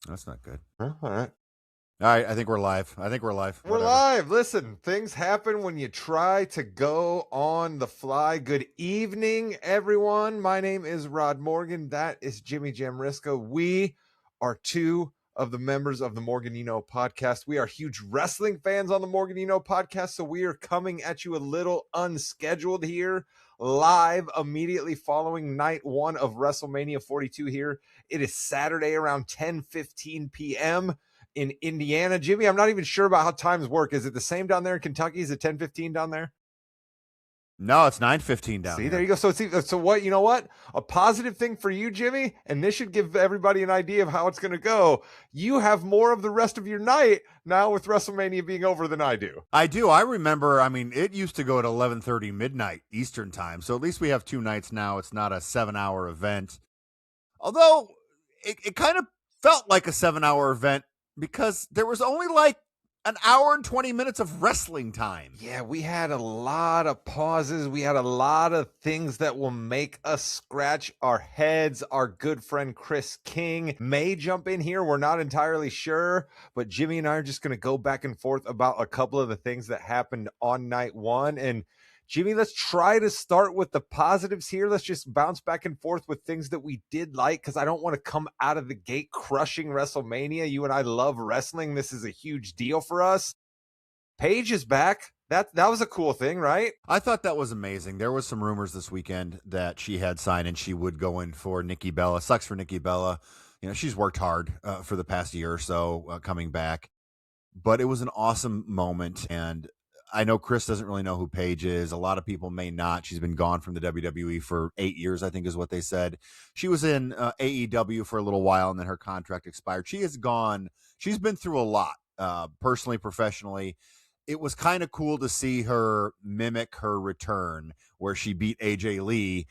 That's not good. Huh? All right. All right, I think we're live. We're Whatever. live. Listen, things happen when you try to go on the fly. Good evening, everyone. My name is Rod Morgan. That is Jimmy Jamriska. We are two of the members of the Morgan podcast. We are huge wrestling fans on the Morgan podcast, so we are coming at you a little unscheduled here, live immediately following night one of WrestleMania 42 here. It is Saturday around 10:15 p.m. in Indiana. Jimmy, I'm not even sure about how times work. Is it the same down there in Kentucky? Is it 10:15 down there? No, it's 9:15 down See, here. there you go. So what, you know what? A positive thing for you, Jimmy, and this should give everybody an idea of how it's going to go. You have more of the rest of your night now with WrestleMania being over than I do. I do. I remember, it used to go at 11:30 midnight Eastern time. So at least we have 2 nights now. It's not a 7-hour event. Although it kind of felt like a 7-hour event because there was only like an hour and 20 minutes of wrestling time. Yeah, we had a lot of pauses. We had a lot of things that will make us scratch our heads. Our good friend Chris King may jump in here. We're not entirely sure, but Jimmy and I are just going to go back and forth about a couple of the things that happened on night one. And Jimmy, let's try to start with the positives here. Let's just bounce back and forth with things that we did like, because I don't want to come out of the gate crushing WrestleMania. You and I love wrestling. This is a huge deal for us. Paige is back. That was a cool thing, right? I thought that was amazing. There was some rumors this weekend that she had signed and she would go in for Nikki Bella. Sucks for Nikki Bella. She's worked hard for the past year or so coming back. But it was an awesome moment. And I know Chris doesn't really know who Paige is. A lot of people may not. She's been gone from the WWE for 8 years, I think is what they said. She was in AEW for a little while and then her contract expired. She is gone. She's been through a lot, personally, professionally. It was kind of cool to see her mimic her return where she beat AJ Lee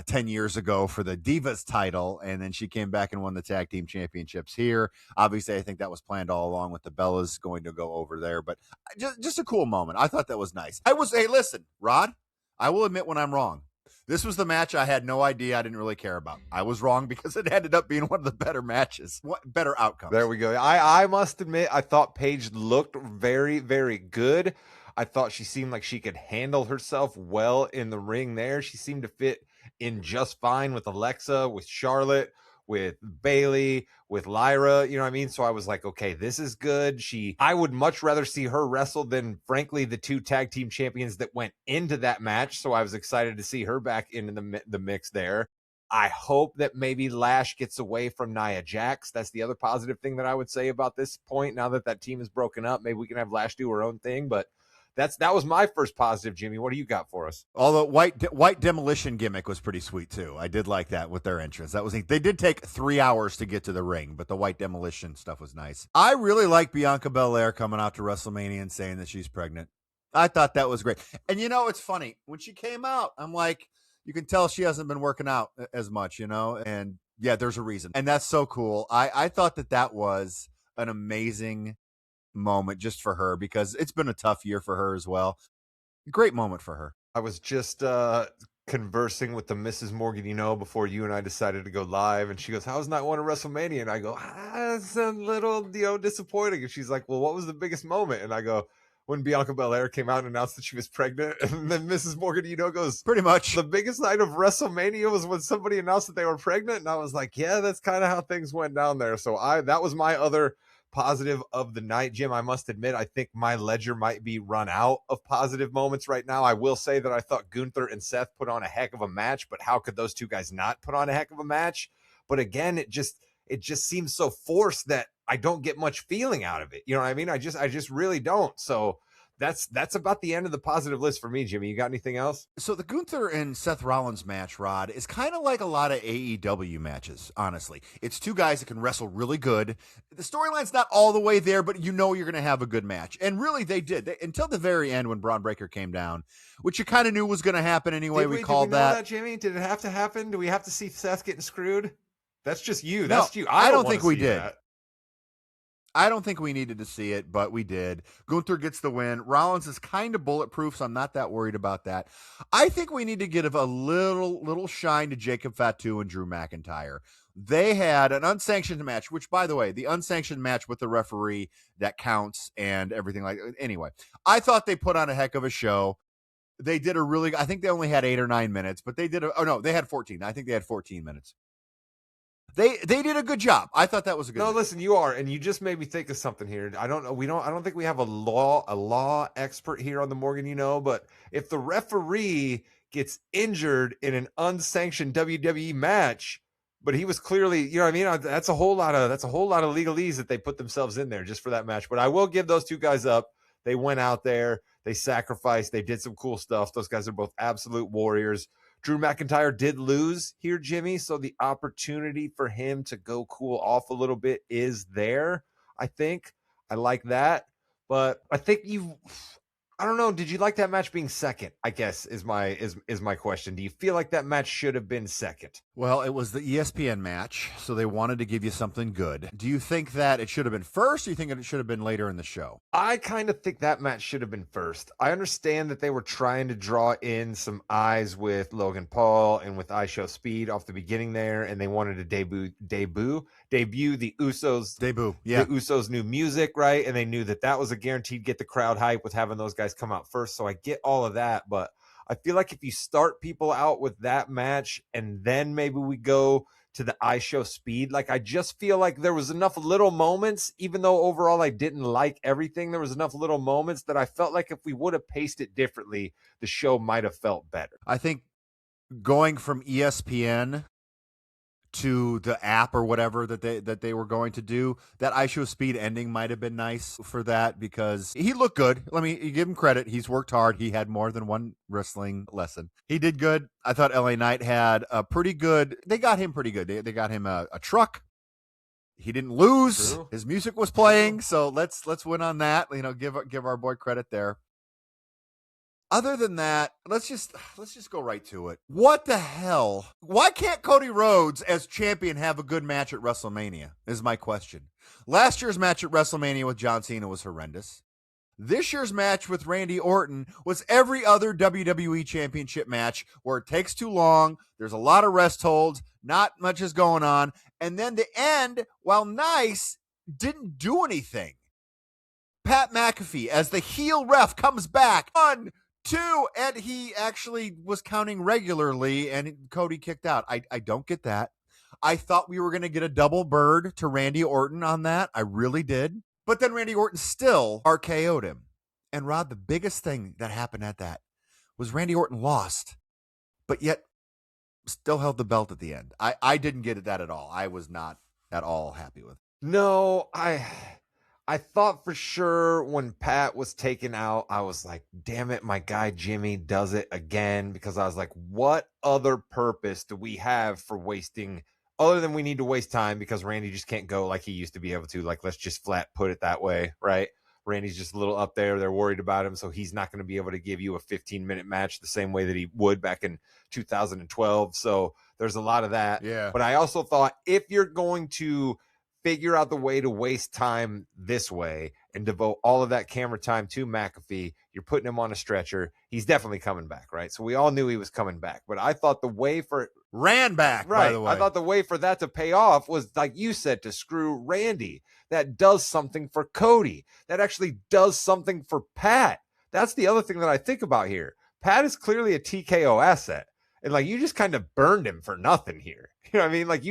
10 years ago for the Divas title, and then she came back and won the tag team championships here. Obviously, I think that was planned all along with the Bellas going to go over there, but just a cool moment. I thought that was nice. Hey, listen, Rod, I will admit when I'm wrong. This was the match I had no idea. I didn't really care about. I was wrong because it ended up being one of the better matches, better outcomes. There we go. I must admit, I thought Paige looked very, very good. I thought she seemed like she could handle herself well in the ring there. She seemed to fit in just fine with Alexa, with Charlotte, with Bailey, with Lyra, you know what I mean? So I was like, okay, this is good. I would much rather see her wrestle than, frankly, the two tag team champions that went into that match. So I was excited to see her back into the mix there. I hope that maybe Lash gets away from Nia Jax. That's the other positive thing that I would say about this point. Now that team is broken up, maybe we can have Lash do her own thing, but that was my first positive, Jimmy. What do you got for us? Although white demolition gimmick was pretty sweet too. I did like that with their entrance. That was neat. They did take 3 hours to get to the ring, but the white demolition stuff was nice. I really like Bianca Belair coming out to WrestleMania and saying that she's pregnant. I thought that was great. And it's funny. When she came out, I'm like, you can tell she hasn't been working out as much, and yeah, there's a reason. And that's so cool. I thought that was an amazing moment just for her because it's been a tough year for her as well. Great moment for her. I was just conversing with the Mrs. Morgan, before you and I decided to go live, and she goes, "How's night one of WrestleMania?" And I go, "It's a little, disappointing." And she's like, "Well, what was the biggest moment?" And I go, when Bianca Belair came out and announced that she was pregnant. And then Mrs. Morgan, goes, pretty much the biggest night of WrestleMania was when somebody announced that they were pregnant. And I was like, yeah, that's kind of how things went down there. So that was my other positive of the night. Jim, I must admit, I think my ledger might be run out of positive moments right now. I will say that I thought Gunther and Seth put on a heck of a match, but how could those two guys not put on a heck of a match? But again, it just seems so forced that I don't get much feeling out of it. You know what I mean? I just really don't. So that's about the end of the positive list for me, Jimmy. You got anything else? So the Gunther and Seth Rollins match, Rod, is kind of like a lot of AEW matches, honestly. It's two guys that can wrestle really good. The storyline's not all the way there, but you're going to have a good match. And really, they did. Until the very end when Braun Breaker came down, which you kind of knew was going to happen anyway. We called did we know that, Jimmy? Did it have to happen? Do we have to see Seth getting screwed? That's just you. That's you. I don't think we did. That. I don't think we needed to see it, but we did. Gunther gets the win. Rollins is kind of bulletproof, so I'm not that worried about that. I think we need to give a little shine to Jacob Fatu and Drew McIntyre. They had an unsanctioned match, which, by the way, the unsanctioned match with the referee, that counts and everything like that. Anyway, I thought they put on a heck of a show. They did a really, I think they only had 8 or 9 minutes, but they had 14. I think they had 14 minutes. They did a good job. I thought that was a good. No, listen, you are, and you just made me think of something here. I don't know. I don't think we have a law expert here on the Morgan, but if the referee gets injured in an unsanctioned WWE match, but he was clearly, you know what I mean? That's a whole lot of legalese that they put themselves in there just for that match. But I will give those two guys up. They went out there, they sacrificed, they did some cool stuff. Those guys are both absolute warriors. Drew McIntyre did lose here, Jimmy, so the opportunity for him to go cool off a little bit is there, I think. I like that. But I think I don't know, did you like that match being second, I guess, is my question. Do you feel like that match should have been second? Well, it was the ESPN match, so they wanted to give you something good. Do you think that it should have been first, or do you think it should have been later in the show? I kind of think that match should have been first. I understand that they were trying to draw in some eyes with Logan Paul and with IShowSpeed off the beginning there, and they wanted to debut the Usos. The Usos' new music, right? And they knew that was a guaranteed get the crowd hype with having those guys come out first. So I get all of that, but I feel like if you start people out with that match and then maybe we go to the IShowSpeed, like I just feel like there was enough little moments, even though overall I didn't like everything, there was enough little moments that I felt like if we would have paced it differently, the show might have felt better. I think going from ESPN to the app or whatever that they were going to do, that IShowSpeed ending might have been nice for that, because he looked good. Let me give him credit. He's worked hard. He had more than one wrestling lesson. He did good. I thought LA Knight had a pretty good, they got him pretty good. They got him a truck. He didn't lose. True. His music was playing. So let's win on that. Give our boy credit there. Other than that, let's just go right to it. What the hell? Why can't Cody Rhodes as champion have a good match at WrestleMania is my question. Last year's match at WrestleMania with John Cena was horrendous. This year's match with Randy Orton was every other WWE Championship match where it takes too long, there's a lot of rest holds, not much is going on, and then the end, while nice, didn't do anything. Pat McAfee, as the heel ref, comes back. 1, 2, and he actually was counting regularly, and Cody kicked out. I don't get that. I thought we were going to get a double bird to Randy Orton on that. I really did. But then Randy Orton still RKO'd him. And Rod, the biggest thing that happened at that was Randy Orton lost, but yet still held the belt at the end. I didn't get that at all. I was not at all happy with it. No, I thought for sure when Pat was taken out, I was like, damn it, my guy Jimmy does it again, because I was like, what other purpose do we have for wasting, other than we need to waste time because Randy just can't go like he used to be able to. Like, let's just flat put it that way, right? Randy's just a little up there. They're worried about him, so he's not going to be able to give you a 15-minute match the same way that he would back in 2012. So there's a lot of that. Yeah. But I also thought if you're going to figure out the way to waste time this way and devote all of that camera time to McAfee, you're putting him on a stretcher. He's definitely coming back, right? So we all knew he was coming back, but I thought the way for it ran back, right? By the way. I thought the way for that to pay off was, like you said, to screw Randy. That does something for Cody. That actually does something for Pat. That's the other thing that I think about here. Pat is clearly a TKO asset. And like, you just kind of burned him for nothing here. You know what I mean? Like,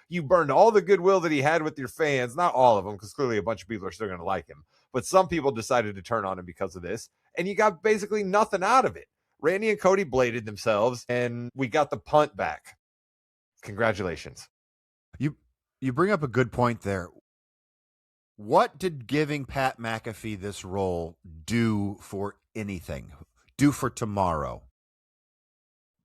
you burned all the goodwill that he had with your fans. Not all of them, because clearly a bunch of people are still going to like him. But some people decided to turn on him because of this. And you got basically nothing out of it. Randy and Cody bladed themselves, and we got the punt back. Congratulations. You bring up a good point there. What did giving Pat McAfee this role do for anything? Do for tomorrow?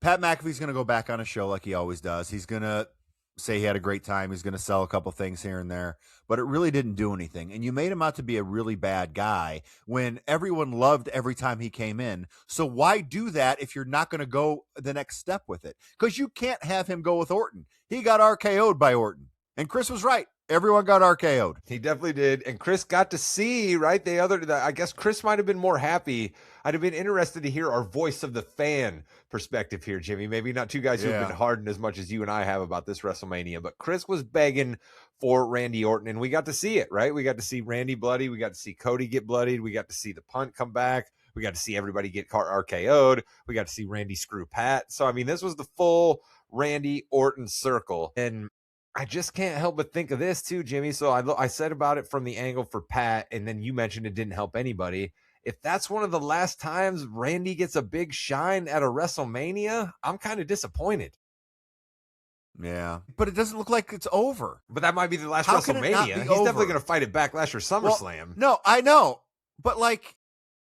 Pat McAfee's going to go back on a show like he always does. He's going to say he had a great time. He's going to sell a couple things here and there, but it really didn't do anything. And you made him out to be a really bad guy when everyone loved every time he came in. So why do that if you're not going to go the next step with it? Because you can't have him go with Orton. He got RKO'd by Orton. And Chris was right. Everyone got RKO'd. He definitely did. And Chris got to see, right? I guess Chris might have been more happy. I'd have been interested to hear our voice of the fan perspective here, Jimmy. Maybe not two guys who have been hardened as much as you and I have about this WrestleMania, but Chris was begging for Randy Orton, and we got to see it, right? We got to see Randy bloody. We got to see Cody get bloodied. We got to see the punt come back. We got to see everybody get RKO'd. We got to see Randy screw Pat. So, I mean, this was the full Randy Orton circle. And I just can't help but think of this too, Jimmy. So I said about it from the angle for Pat, and then you mentioned it didn't help anybody. If that's one of the last times Randy gets a big shine at a WrestleMania, I'm kind of disappointed. Yeah, but it doesn't look like it's over. But that might be the last WrestleMania. He's definitely going to fight it Backlash or SummerSlam. Well, no, I know, but like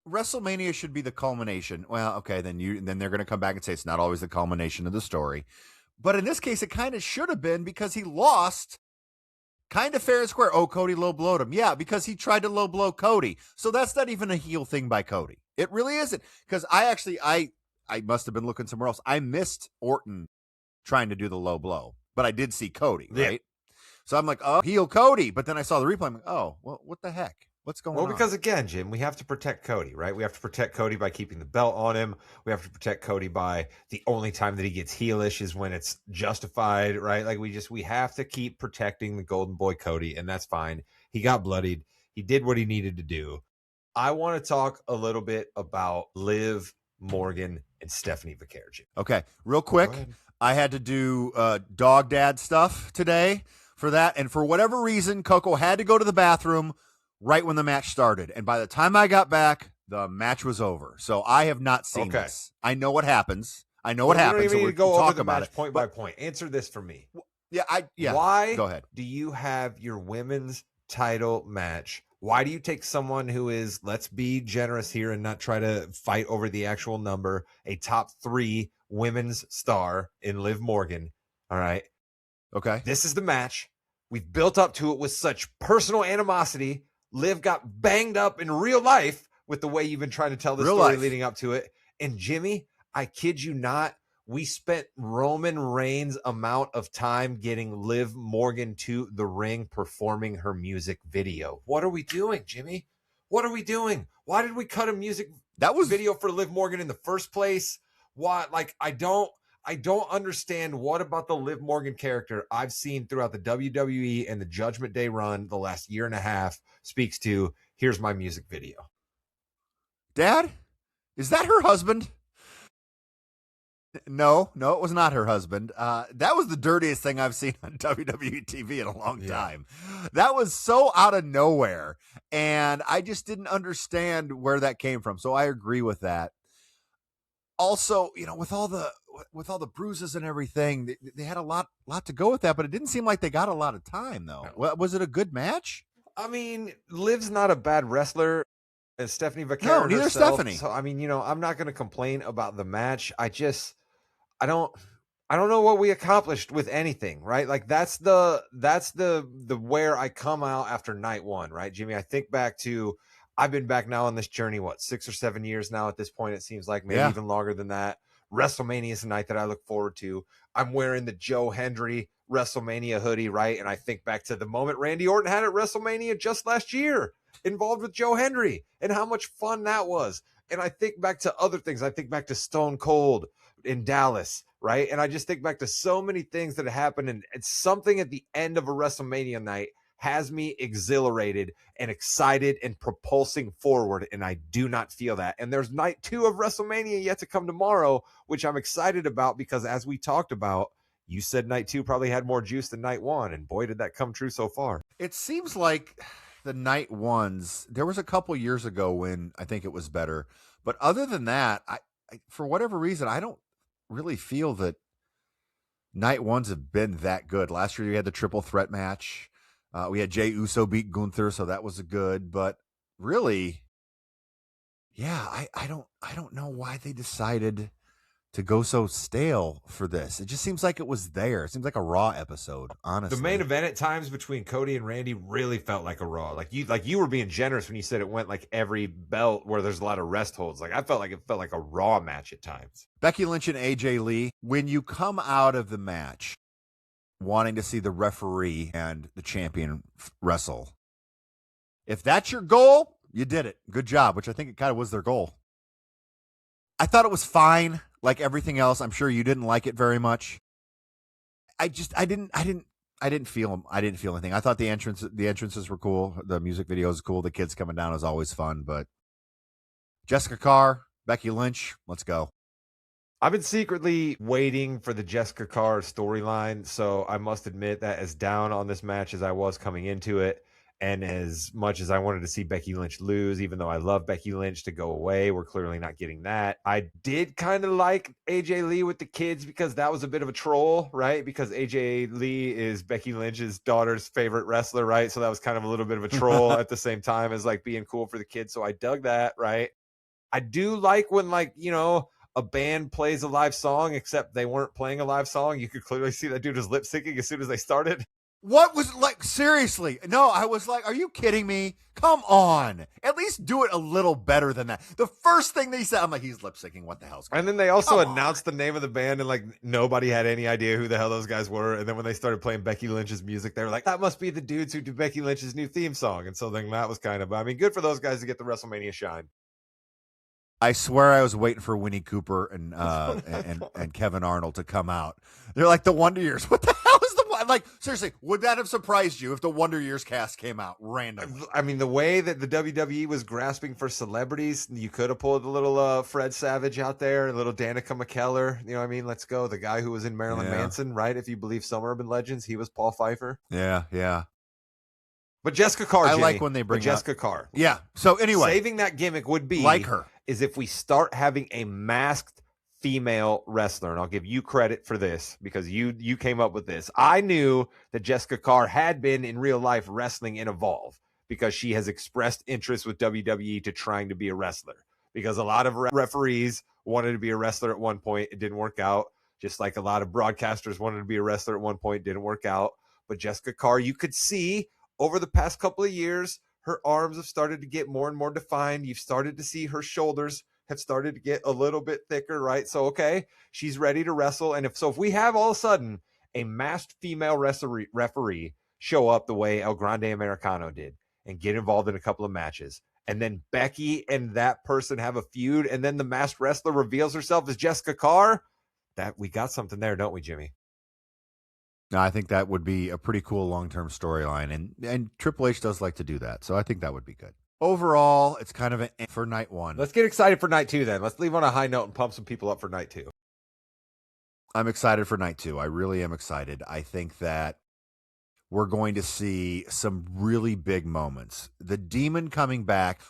WrestleMania should be the culmination. Well, okay, then they're going to come back and say it's not always the culmination of the story. But in this case, it kind of should have been because he lost kind of fair and square. Oh, Cody low blowed him. Yeah, because he tried to low blow Cody. So that's not even a heel thing by Cody. It really isn't. Because I must have been looking somewhere else. I missed Orton trying to do the low blow, but I did see Cody, right? Yeah. So I'm like, oh, heel Cody. But then I saw the replay. I'm like, oh, well, what the heck? What's going on? Well, because again, Jim, we have to protect Cody, right? We have to protect Cody by keeping the belt on him. We have to protect Cody by the only time that he gets heelish is when it's justified, right? Like we have to keep protecting the golden boy Cody, and that's fine. He got bloodied. He did what he needed to do. I want to talk a little bit about Liv Morgan and Stephanie Vaquer. Okay, real quick. I had to do dog dad stuff today for that, and for whatever reason, Coco had to go to the bathroom right when the match started. And by the time I got back, the match was over. So I have not seen this. I know what happens. I know what happens. You don't even need to go over the match point by point. Answer this for me. Yeah. Why go ahead. Do you have your women's title match? Why do you take someone who is, let's be generous here and not try to fight over the actual number, a top 3 women's star in Liv Morgan? All right. Okay. This is the match. We've built up to it with such personal animosity. Liv got banged up in real life with the way you've been trying to tell the story leading up to it. And Jimmy, I kid you not, we spent Roman Reigns' amount of time getting Liv Morgan to the ring performing her music video. What are we doing, Jimmy? What are we doing? Why did we cut a music video for Liv Morgan in the first place? Why? Like, I don't understand what about the Liv Morgan character I've seen throughout the WWE and the Judgment Day run the last year and a half speaks to, here's my music video. Dad, is that her husband? No, it was not her husband. That was the dirtiest thing I've seen on WWE TV in a long time. That was so out of nowhere, and I just didn't understand where that came from. So I agree with that. Also, with all the bruises and everything, they had a lot to go with that, but it didn't seem like they got a lot of time, though. No. Was it a good match? I mean, Liv's not a bad wrestler, and Stephanie Vaquer. No, neither herself, Stephanie. So I mean, I'm not going to complain about the match. I don't know what we accomplished with anything, right? Like that's the where I come out after night one, right, Jimmy? I think back to. I've been back now on this journey, 6 or 7 years now at this point, it seems like, maybe even longer than that. WrestleMania is a night that I look forward to. I'm wearing the Joe Hendry WrestleMania hoodie, right? And I think back to the moment Randy Orton had at WrestleMania just last year, involved with Joe Hendry, and how much fun that was. And I think back to other things. I think back to Stone Cold in Dallas, right? And I just think back to so many things that happened, and it's something at the end of a WrestleMania night has me exhilarated and excited and propulsing forward, and I do not feel that. And there's night 2 of WrestleMania yet to come tomorrow, which I'm excited about because, as we talked about, you said night 2 probably had more juice than night 1, and boy, did that come true so far. It seems like the night ones, there was a couple years ago when I think it was better, but other than that, I for whatever reason, I don't really feel that night ones have been that good. Last year, you had the triple threat match. We had Jey Uso beat Gunther, so that was good. But really, I don't know why they decided to go so stale for this. It just seems like it was there. It seems like a Raw episode, honestly. The main event at times between Cody and Randy really felt like a Raw. Like you were being generous when you said it went like every belt where there's a lot of rest holds. Like it felt like a Raw match at times. Becky Lynch and AJ Lee, when you come out of the match, wanting to see the referee and the champion wrestle. If that's your goal, you did it. Good job, which I think it kind of was their goal. I thought it was fine, like everything else. I'm sure you didn't like it very much. I didn't feel anything. I thought the entrances were cool. The music video is cool. The kids coming down is always fun, but Jessica Carr, Becky Lynch, let's go. I've been secretly waiting for the Jessica Carr storyline, so I must admit that as down on this match as I was coming into it, and as much as I wanted to see Becky Lynch lose, even though I love Becky Lynch to go away, we're clearly not getting that. I did kind of like AJ Lee with the kids because that was a bit of a troll, right? Because AJ Lee is Becky Lynch's daughter's favorite wrestler, right? So that was kind of a little bit of a troll at the same time as like being cool for the kids. So I dug that, right? I do like when, like, you know, a band plays a live song, except they weren't playing a live song. You could clearly see that dude was lip syncing as soon as they started. What was like, seriously? No, I was like, are you kidding me? Come on. At least do it a little better than that. The first thing they said, I'm like, he's lip syncing. What the hell's going on? And then they also announced the name of the band, and like nobody had any idea who the hell those guys were. And then when they started playing Becky Lynch's music, they were like, that must be the dudes who do Becky Lynch's new theme song. And so then that was kind of, I mean, good for those guys to get the WrestleMania shine. I swear I was waiting for Winnie Cooper and Kevin Arnold to come out. They're like the Wonder Years. What the hell is the like? Seriously, would that have surprised you if the Wonder Years cast came out randomly? I mean, the way that the WWE was grasping for celebrities, you could have pulled a little Fred Savage out there, a little Danica McKellar. You know what I mean? Let's go. The guy who was in Marilyn Manson, right? If you believe some urban legends, he was Paul Pfeiffer. Yeah. But Jessica Carr, Jimmy, I like when they bring Jessica Carr. Yeah. So anyway, saving that gimmick would be like her is if we start having a masked female wrestler, and I'll give you credit for this because you came up with this. I knew that Jessica Carr had been in real life wrestling in Evolve because she has expressed interest with WWE to trying to be a wrestler, because a lot of referees wanted to be a wrestler at one point. It didn't work out. Just like a lot of broadcasters wanted to be a wrestler at one point. It didn't work out. But Jessica Carr, you could see over the past couple of years, her arms have started to get more and more defined. You've started to see her shoulders have started to get a little bit thicker, right? So, okay, she's ready to wrestle. And if we have all of a sudden a masked female referee show up the way El Grande Americano did and get involved in a couple of matches, and then Becky and that person have a feud, and then the masked wrestler reveals herself as Jessica Carr, that we got something there, don't we, Jimmy? No, I think that would be a pretty cool long-term storyline, and Triple H does like to do that, so I think that would be good. Overall, it's kind of an for night one. Let's get excited for night two then. Let's leave on a high note and pump some people up for night two. I'm excited for night two. I really am excited. I think that we're going to see some really big moments. The Demon coming back.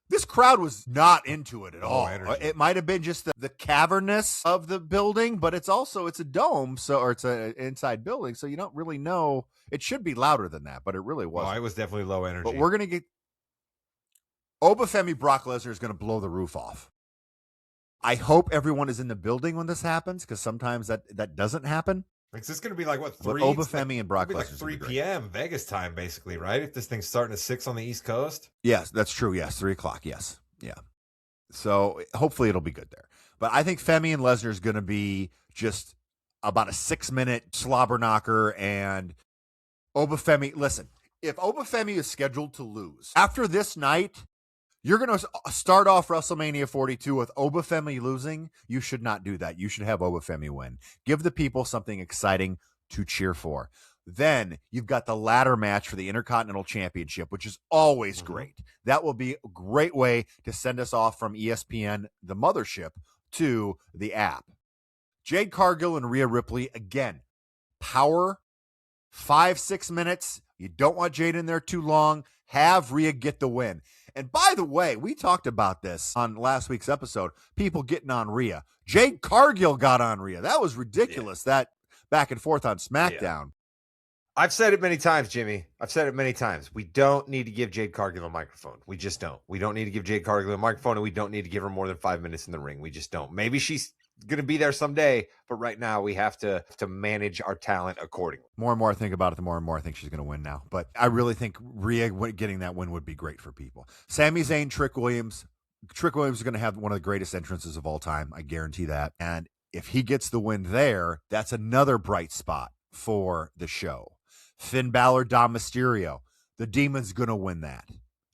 This crowd was not into it at all. It might have been just the cavernous of the building, but it's a dome, or it's an inside building, so you don't really know. It should be louder than that, but it really wasn't. Oh, it was definitely low energy. But we're going to get Obafemi Brock Lesnar is going to blow the roof off. I hope everyone is in the building when this happens, because sometimes that doesn't happen. It's just going to be like, what, 3? Obafemi and Brock Lesnar. Like 3 p.m. Vegas time, basically, right? If this thing's starting at 6 on the East Coast. Yes, that's true. Yes, 3 o'clock. Yes. Yeah. So hopefully it'll be good there. But I think Femi and Lesnar is going to be just about a 6-minute slobber knocker. And Obafemi, listen, if Obafemi is scheduled to lose after this night, you're going to start off WrestleMania 42 with Obafemi losing. You should not do that. You should have Obafemi win. Give the people something exciting to cheer for. Then you've got the ladder match for the Intercontinental Championship, which is always great. That will be a great way to send us off from ESPN, the mothership, to the app. Jade Cargill and Rhea Ripley, again, power, 5-6 minutes. You don't want Jade in there too long. Have Rhea get the win. And by the way, we talked about this on last week's episode, people getting on Rhea. Jade Cargill got on Rhea. That was ridiculous, that back and forth on SmackDown. Yeah. I've said it many times, Jimmy. I've said it many times. We don't need to give Jade Cargill a microphone. We just don't. We don't need to give Jade Cargill a microphone, and we don't need to give her more than 5 minutes in the ring. We just don't. Maybe she's going to be there someday, but right now we have to manage our talent accordingly. More and more I think about it, the more and more I think she's going to win now. But I really think Rhea getting that win would be great for people. Sami Zayn, Trick Williams. Trick Williams is going to have one of the greatest entrances of all time. I guarantee that. And if he gets the win there, that's another bright spot for the show. Finn Balor, Dom Mysterio. The Demon's going to win that.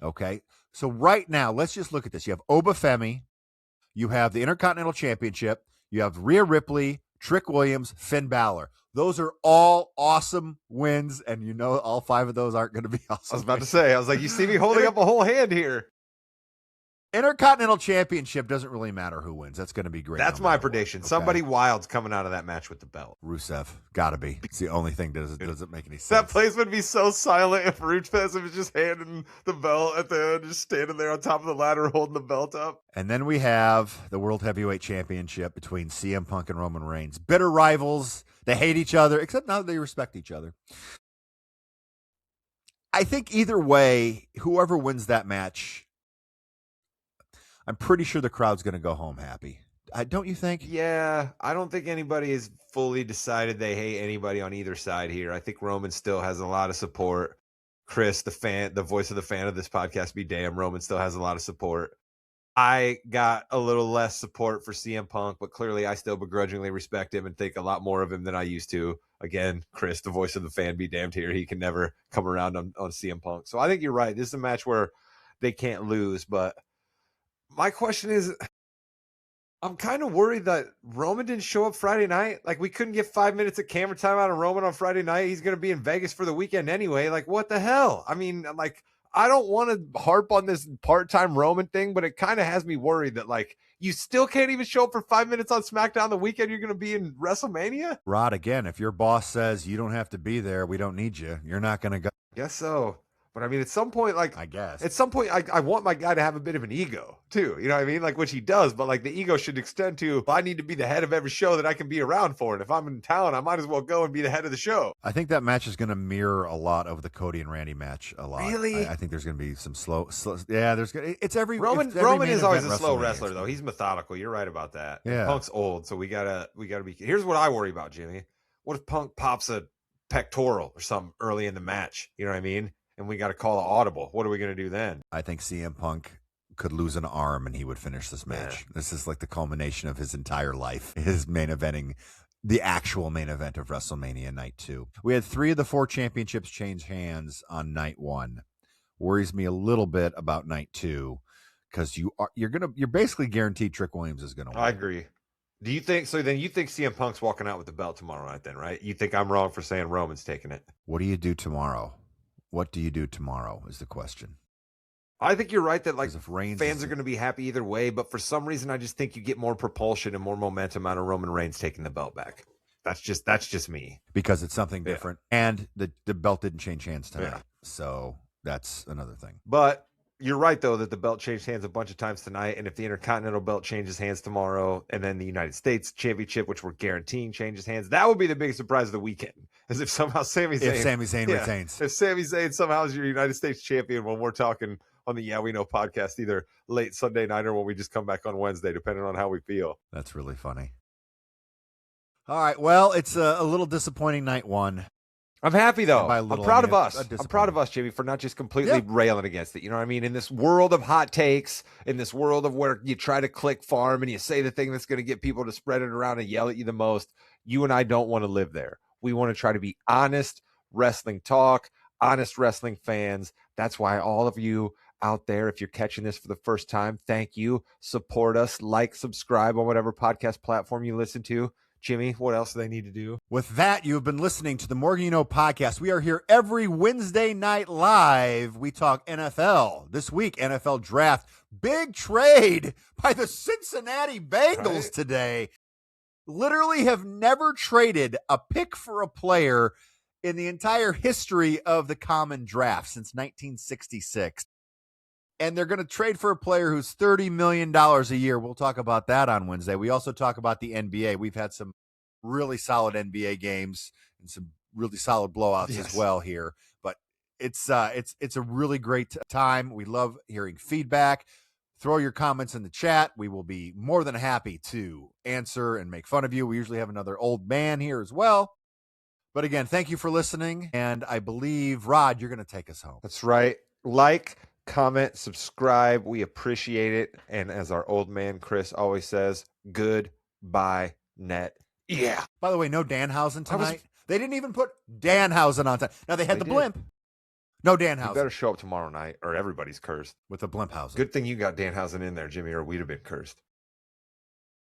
Okay? So right now, let's just look at this. You have Obafemi. You have the Intercontinental Championship. You have Rhea Ripley, Trick Williams, Finn Balor. Those are all awesome wins, and you know all 5 of those aren't going to be awesome. I was about to say, I was like, you see me holding up a whole hand here. Intercontinental Championship doesn't really matter who wins. That's going to be great. That's my prediction. Okay? Somebody wild's coming out of that match with the belt. Rusev. Gotta be. It's the only thing that doesn't make any sense. That place would be so silent if Rusev was just handing the belt at the end, just standing there on top of the ladder holding the belt up. And then we have the World Heavyweight Championship between CM Punk and Roman Reigns. Bitter rivals. They hate each other, except now they respect each other. I think either way, whoever wins that match, I'm pretty sure the crowd's going to go home happy. Don't you think? Yeah, I don't think anybody has fully decided they hate anybody on either side here. I think Roman still has a lot of support. Chris, the voice of the fan of this podcast, be damned, Roman still has a lot of support. I got a little less support for CM Punk, but clearly I still begrudgingly respect him and think a lot more of him than I used to. Again, Chris, the voice of the fan, be damned here. He can never come around on CM Punk. So I think you're right. This is a match where they can't lose, but my question is, I'm kind of worried that Roman didn't show up Friday night. Like, we couldn't get 5 minutes of camera time out of Roman on Friday night. He's going to be in Vegas for the weekend anyway. Like, what the hell? I mean, like, I don't want to harp on this part-time Roman thing, but it kind of has me worried that, like, you still can't even show up for 5 minutes on SmackDown the weekend you're going to be in WrestleMania? Rod, again, if your boss says you don't have to be there, we don't need you, you're not going to go. Guess so. But I mean, at some point, like, I guess at some point, I want my guy to have a bit of an ego too. You know what I mean? Like, which he does, but like the ego should extend to, I need to be the head of every show that I can be around for. And if I'm in town, I might as well go and be the head of the show. I think that match is going to mirror a lot of the Cody and Randy match a lot. Really? I think there's going to be some slow yeah, it's every Roman is always a slow wrestler though. He's methodical. You're right about that. Yeah. Punk's old, so we gotta be. Here's what I worry about, Jimmy. What if Punk pops a pectoral or something early in the match? You know what I mean? And we got to call an audible. What are we going to do then? I think CM Punk could lose an arm and he would finish this match. Yeah. This is like the culmination of his entire life, his main eventing, the actual main event of WrestleMania Night 2. We had 3 of the 4 championships change hands on Night 1. Worries me a little bit about Night 2 because you're basically guaranteed Trick Williams is going to win. I agree. Do you think so? Then you think CM Punk's walking out with the belt tomorrow night, then, right? You think I'm wrong for saying Roman's taking it? What do you do tomorrow? What do you do tomorrow is the question. I think you're right that like if fans are going to be happy either way, but for some reason I just think you get more propulsion and more momentum out of Roman Reigns taking the belt back. That's just me. Because it's something different. Yeah. And the belt didn't change hands tonight. Yeah. So that's another thing. But you're right, though, that the belt changed hands a bunch of times tonight. And if the Intercontinental belt changes hands tomorrow, and then the United States Championship, which we're guaranteeing changes hands, that would be the biggest surprise of the weekend. As if somehow Sami Zayn retains. If Sami Zayn somehow is your United States champion when we're talking on the Yeah We Know podcast, either late Sunday night or when we just come back on Wednesday, depending on how we feel. That's really funny. All right. Well, it's a little disappointing Night 1. I'm happy though. I'm proud of us. I'm proud of us, Jimmy, for not just completely railing against it. You know what I mean? In this world of hot takes, in this world of where you try to click farm and you say the thing that's going to get people to spread it around and yell at you the most, you and I don't want to live there. We want to try to be honest wrestling talk, honest wrestling fans. That's why all of you out there, if you're catching this for the first time, thank you. Support us, like, subscribe on whatever podcast platform you listen to. Jimmy, what else do they need to do? With that, you've been listening to the More You Know podcast. We are here every Wednesday night live. We talk NFL. This week, NFL draft. Big trade by the Cincinnati Bengals today. Literally have never traded a pick for a player in the entire history of the common draft since 1966. And they're going to trade for a player who's $30 million a year. We'll talk about that on Wednesday. We also talk about the NBA. We've had some really solid NBA games and some really solid blowouts as well here. But it's a really great time. We love hearing feedback. Throw your comments in the chat. We will be more than happy to answer and make fun of you. We usually have another old man here as well. But again, thank you for listening. And I believe, Rod, you're going to take us home. That's right. Like, comment, subscribe. We appreciate it. And as our old man Chris always says, goodbye, net. Yeah. By the way, no Danhausen tonight. They didn't even put Danhausen on time. Now they had the did. blimp. No You Danhausen. better show up tomorrow night, or everythuse cursed. With the Blimphausen. Good thing you got Danhausen in there, Jimmy, or we'd have been cursed.